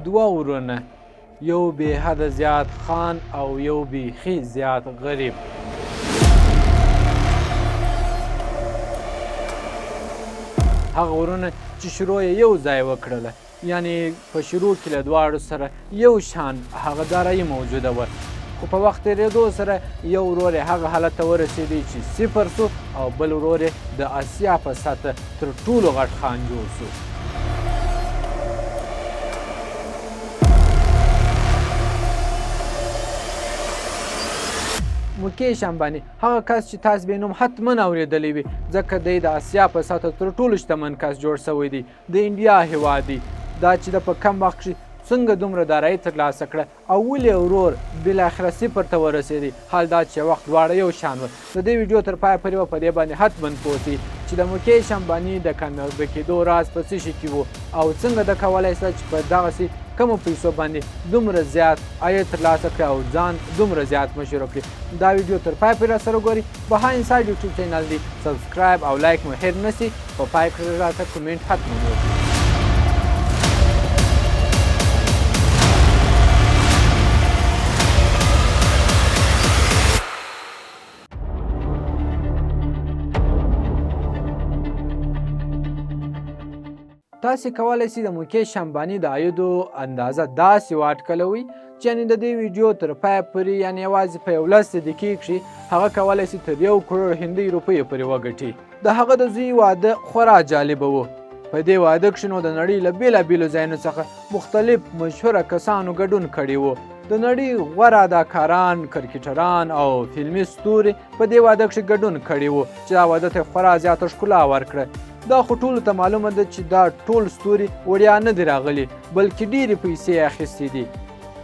دوه ورونه، یو بې حده زیات خان او یو بیخي زیات غریب. هغه ورونه چې شروع یې یو ځای وکړله، یعنی په شروع کې له دواړو سره یو شان هغه دارایي موجوده وه، خو په وخت تېرېدو سره یو ورور یې هغه حالت ته ورسېدی چې صفر سو او بل ورور یې د اسیا په سطحه تر ټولو غټ خان جوړ سو. موکیش امباني هغه کس چې تاسو به نوم حتما اورېدلی وي، ځکه دی د اسیا په سطحه تر ټولو شتمن کس جوړ سوی دی. د انډیا هیواد دی. دا چې د په کم وخت کې څنګه دومره دارایي ترلاسه کړه او ولې ورور بالاخره صفر ته ورسېدی، حال دا چې وخت دواړه یو شان وه. د دې ویډیو تر پایه پورې به په دې باندې حتما پوه سئ چې د موکیش امباني د کامیابه کېدو راز په څه شي کې و او څنګه ده کولی شته چې په دغسې کمو پیسو باندې دومره زیات عاید ترلاسه کړي او ځان دومره زیات مشهور کړي. دا ویډیو تر پای پورې راسره وګورئ. بهاینډ سایډ یوټیوب چینل دی، سبسکرایب او لایک مو هېر نه سي. په پای کې راته کومنټ حتما وکړئ. تاسې کولی شئ د موکیش امباني د عایدو اندازه داسې واټکلوئ چې یعنې د دې ویډیو تر پایه پورې یعنې یوازې په 11 دقیقې کښې هغه کولی شي تر 1 کروړ هندۍ روپیو پورې وګټي. د هغه د زوی واده خورا جالبه و. په دې واده کښې نو د نړۍ له بېلابېلو ځایونو څخه مختلف مشهوره کسانو ګډون کړی و. د نړۍ غوره اداکاران، کرکټران او فلمي ستوري په دې واده کښې ګډون کړی و چې دا واده ته خورا زیاته ښکلا ورکړه. دا خو ټولو ته معلومه ده چې دا ټول ستوري وړیا نه دي راغلي، بلکې ډېرې پیسې یې اخیستې دي.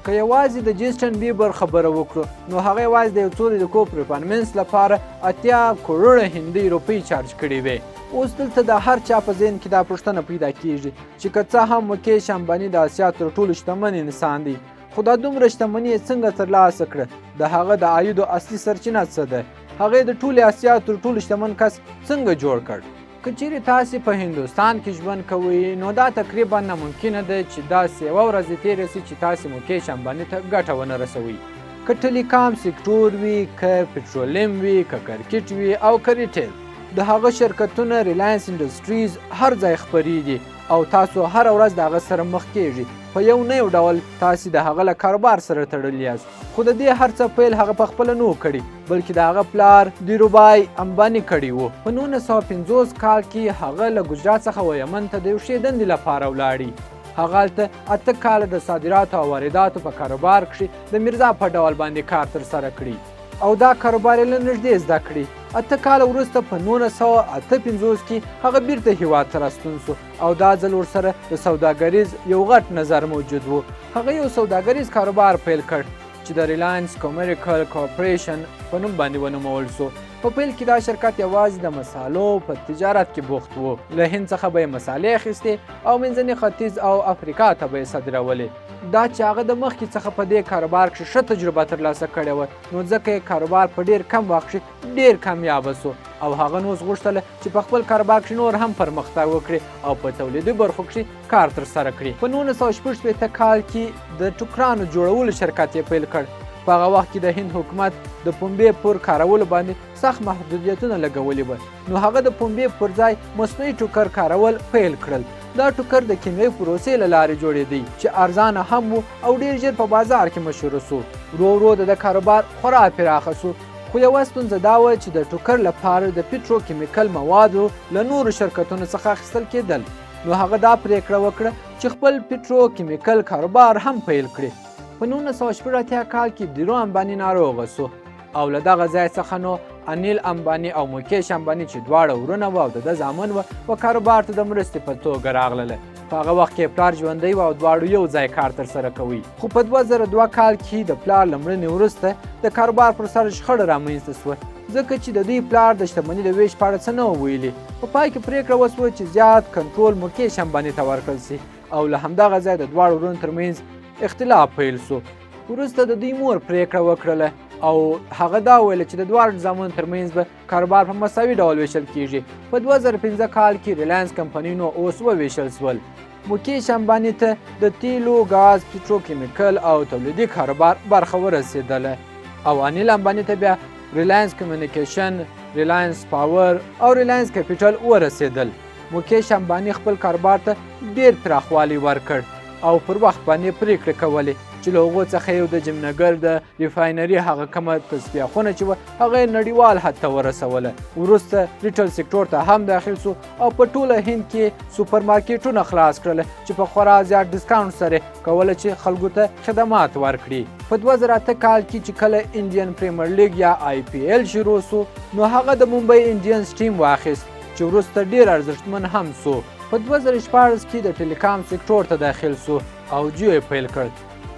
که یوازې د جسټن بیبر خبره وکړو نو هغه یوازې د یو څو دقیقو پرفارمنس لپاره 80 کروړه هندۍ روپۍ چارج کړې وې. اوس دلته د هر چا په ذهن کې دا پوښتنه پیدا کېږي چې که څه هم موکیش امباني د اسیا تر ټولو شتمن انسان دی، خو دا دومره شتمني یې څنګه ترلاسه کړه؟ د هغه د عایدو اصلي سرچینه څه ده؟ هغه د ټولې اسیا تر ټولو شتمن کس څنګه جوړ کړ؟ که چیرې تاسې په هندوستان کې ژوند کوئ نو دا تقریبا ناممکنه ده چې داسې یوه ورځ تېره سي چې تاسې موکیش امباني ته ګټه ونه رسوئ. که ټیلیکام سکتور وي، که پټرولیم وي، که کرکټ وي او که ریټیل. د هغه شرکتونه ریلاینس انډسټریز هر ځای خپرې دي او تاسو هره ورځ د هغه سره مخ کیږئ. په یو نه یو ډول تاسې د هغه له کاروبار سره تړلي یاست. خو د دې هر څه پیل هغه په خپله نه و کړي، بلکې د هغه پلار ډیروبای امباني کړی و. په 1950 کال کې هغه له ګجرات څخه و یمن ته د یو ښې دندې لپاره ولاړی. هغه هلته 8 کاله د صادراتو او وارداتو په کاروبار کښې د میرزا په ډول باندې کار ترسره کړي او دا کاروبار یې له نږدې زده کړي. 8 کاله وروسته په 1958 کې هغه بیرته هیواد ته راستون سو او دا ځل ورسره د سوداګریز یو غټ نظر موجود و. هغه یو سوداګریز کاروبار پیل کړ چې د ریلاینس کومرشل کارپوریشن په نوم باندې ونومول سو. په پیل کې دا شرکت یوازې د مسالو په تجارت کې بوخت و. له هند څخه به یې مسالې اخیستې او منځني ختیځ او افریقا ته به یې صادرولې. دا چې هغه د مخکې څخه په دې کاروبار کښې ښه تجربه ترلاسه کړې وه نو ځکه یې کاروبار په ډېر کم وخت کښې ډېر کامیابه سو او هغه نو اوس غوښتله چې په خپل کاروبار کښې نور هم پرمختګ وکړي او په تولیدي برخو کښې کار ترسره کړي. په 1966 کال کې د ټوکرانو جوړولو شرکت یې پیل کړ. په هغه وخت کې د هند حکومت د پنبې پور کارولو باندې سخت محدودیتونه لګولي وه نو هغه د پنبې پر ځای مصنوعي ټوکر کارول پیل کړل. دا ټوکر د کیمیاوي پروسې له لارې جوړېدی چې ارزانه هم و او ډېر ژر په بازار کې مشهوره سو. ورو ورو د کاروبار خورا پراخه سو، خو یوه ستونزه دا وه چې د ټوکر لپاره د پیټرو کیمیکل موادو له نورو شرکتونو څخه اخیستل کېدل. نو هغه دا پرېکړه وکړه چې خپل پیټرو کیمیکل کاروبار هم پیل کړي. په 1980 کال کې ډیرو امباني ناروغه سو او له دغه ځای څخه نو انیل امباني او موکیش امباني چې دواړه ورونه وه او د ده زامن وه په کاروبار ته د مرستې په توګه راغلله. په هغه وخت کې پلار ژوندی و او دواړو یو ځای کار ترسره کوي. خو په 2002 کال کې د پلار له مړینې وروسته د کاروبار پر سر شخړه رامنځته سوه ځکه چې د دوی پلار د شتمنۍ د ویش په اړه څه نه و ویلي. په پای کې پرېکړه وسوه چې زیات کنټرول موکیش امباني ته ورکړل سي او له همدغه ځایه د دواړو ورونو ترمنځ اختلاف پیل سو. وروسته د دوی مور پرېکړه وکړله او هغه دا ویله چې د دواړو زامنو ترمنځ به کاروبار په مساوي ډول ویشل کیږي. په 2015 کال کې ریلاینس کمپنۍ نو اوس وویشل سول. موکیش امباني ته د تیلو، ګاز، پټروکیمیکل او تولیدي کاروبار برخه ورسېدله او انیل امباني ته بیا ریلاینس کمیونیکیشن، ریلاینس پاور او ریلاینس کیپیټل ورسېدل. موکیش امباني خپل کاروبار ته ډېر پراخوالی ورکړ او پر وخت باندې پریکړې کولې چې له هغو څخه یو د جمنګر د ریفاینري هغه کومه تصفیه خونه چې وه هغه یې نړیوال حد ته ورسوله. وروسته ریټیل سکتور ته هم داخل سو او په ټوله هند کې سوپر مارکیټونه خلاص کړل چې په خورا زیات ډسکاونټ سره کوله چې خلکو ته خدمات ورکړي. په 2008 کال کې چې کله انډین پریمیر لیګ یا IPL شروع سو نو هغه د ممبئی انډینز ټیم واخیست چې وروسته ډېر ارزښتمن هم سو. په 2014 کې د ټیلیکام سکتور ته داخل سو او جیو یې پیل کړ.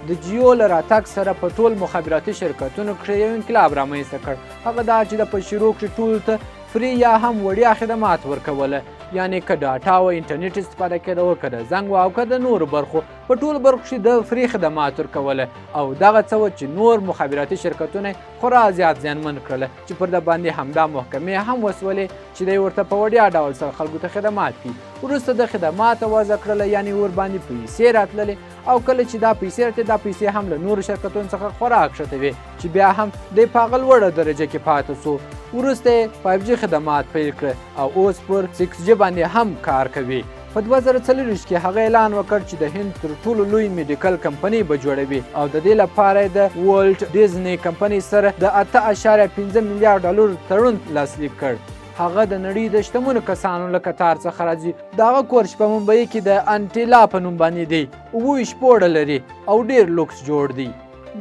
د جیو له راتګ سره په ټول مخابراتي شرکتونو کښې یو انقلاب رامنځته کړ. هغه دا چې د په شروع کښې ټولو ته فری یا هم وړیا خدمات ورکوله، یعنې که ډاټا او انټرنیټ استفاده کېده، که د زنګ او که د نورو برخو په ټولو برخو کښې د فری خدمات ورکوله او دغه څه وه چې نور مخابراتي شرکتونه خورا زیات زیانمن کړله چې پر د باندې همدا محکمې هم وسولې چې دی ورته په وړیا ډول سره خلکو ته خدمات کړي. وروسته د خدماتو وضع کړله، یعنې ورباندې پیسې راتللې او کله چې دا پیسې راتلې دا پیسې هم له نورو شرکتونو څخه خورا کښته وې چې بیا هم دی په هغه لوړه درجه کې پاتې سو. وروسته یې 5G خدمات پیل کړه او اوس پر 6G باندې هم کار کوي. په 2024 کې هغه اعلان وکړ چې د هند تر ټولو لوی میډیکل کمپنۍ به جوړوي او د دې لپاره یې د والټ ډیزني کمپنۍ سره د 8.5 میلیارډ ډالر تړون لاسلیک کړ. هغه د نړۍ د شتمنو کسانو له کتار څخه راځي. دغه کور چې په ممبئی کې د انټیلا په نوم باندې دی 27 پوړه لري او ډېر لوکس جوړ دی.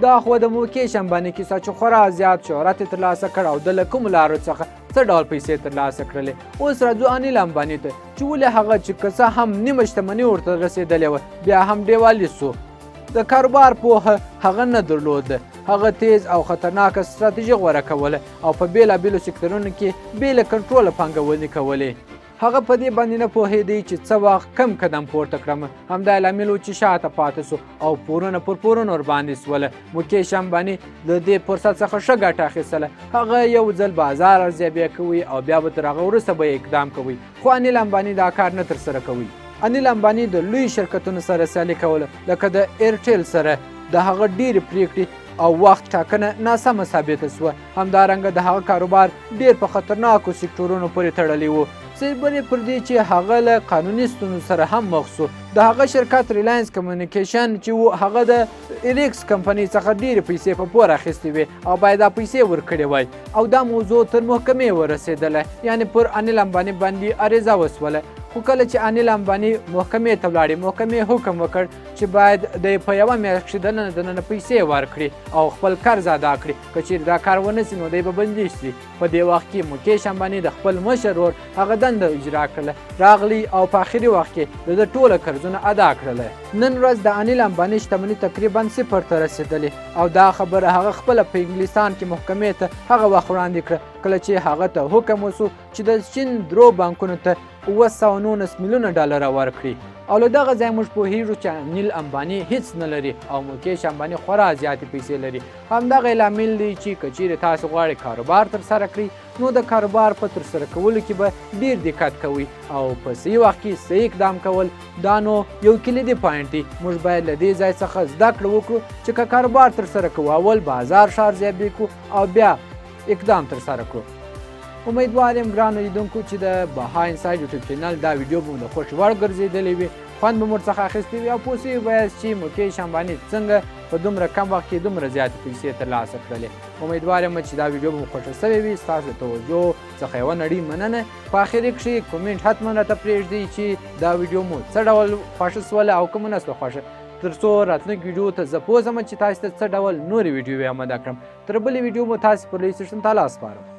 دا خو د موکیش امباني کیسه چې خورا زیات شهرت یې ترلاسه کړ او د له کومو لارو څخه څه ډول پیسې ترلاسه کړلې. اوس راځو انیل امباني ته چې ولې هغه چې که څه هم نیمه شتمني ورته رسېدلې وه بیا هم ډیوالي سو. د کاروبار پوهه هغه نه درلوده. هغه تیز او خطرناکه ستراتیژي غوره کوله او په بېلابېلو سکتورونو کې بې له کنټروله پانګونې کولې. هغه په دې باندې نه پوهېدی چې څه وخت کم قدم پورته کړم. همدا لامل و چې شاته پاتې سو او پورونه پر پورونه ورباندې سوله. موکیش امباني د دې فرصت څخه ښه ګټه اخیستله. هغه یو ځل بازار ارزیابي کوي او بیا به تر هغه وروسته به اقدام کوي، خو انیل امباني دا کار نه ترسره کوي. انیل امباني د لوی شرکتونو سره سیالي کوله، لکه د ایرټیل سره. د هغه ډېرې پریکړې او وخت ټاکنه ناسمه ثابته سوه. همدارنګه د هغه کاروبار ډېر په خطرناکو سکتورونو پورې تړلی و. سربرې پر دې چې هغه له قانوني ستونزو سره هم مخ سو. د هغه شرکت ریلاینس کمیونیکیشن چې و هغه د ایریکس کمپنۍ څخه ډېرې پیسې په پور اخیستې وې او باید دا پیسې ورکړې وای او دا موضوع تر محکمې ورسېدله، یعنې پر انیل امباني باندې عریضه وسوله. خو کله چې انیل امباني محکمې ته ولاړې، محکمې حکم وکړ چې باید د په یوه میاشت کښې دننه پیسې ورکړي او خپل قرض ادا کړي. که چیرې دا کار ونه سي نو دی به بندي شي. په دې وخت کې موکیش امباني د خپل مشر ورور هغه دنده اجرا کړله، راغلی او په آخري وخت کې د ده ټوله قرضونه ادا کړله. نن ورځ د انیل امباني شتمني تقریبا 0 ته رسېدلې او دا خبره هغه خپله په انګلستان کې محکمې ته هغه وخت وړاندې کړه کله چې هغه ته حکم وسو چې د چین درو بانکونو ته 919 میلیونه ډالره ورکړي. او له دغه ځای موږ پوهېږو چې انیل امباني هیڅ نه لري او موکیش امباني خورا زیاتې پیسې لري. همدغه لامل دی چې که چیرې تاسو غواړئ کاروبار ترسره کړئ نو د کاروبار په ترسره کولو کې به ډېر دقت کوئ او په صحیح وخت کې صحیح اقدام کول دا نو یو کلیدي پوینټ دی. موږ باید له دې ځای څخه زده کړه وکړو چې که کاروبار ترسره کوو اول بازار ښه ارزیابي کړو او بیا اقدام ترسره کړو. امیدوار یم ګرانو لیدونکو چې د بها انسایډ یوټیوب چینل دا ویډیو به مو د خوښې وړ ګرځېدلی وي، خوند به مو ورڅخه اخیستی وي او پوه سوي به یاست چې موکیش امباني څنګه په دومره کم وخت کې دومره زیاتې پیسې ترلاسه کړلې. امیدوار یم چې دا ویډیو به مو خوښه سوې وي. ستاسو د توجه څخه یوه نړۍ مننه. په آخري کښې کومنټ حتما راته پرېږدئ چې دا ویډیو مو څه ډول خوښه سوله او که مو نه سوه خوښه، تر څو راتلونکي ویډیو ته زه پوه ځم چې تاسو ته څه ډول نورې ویډیوې اماده کړم. تر بلې ویډیو مو تاسې پر لوی سټیشن ته لاس سپارم.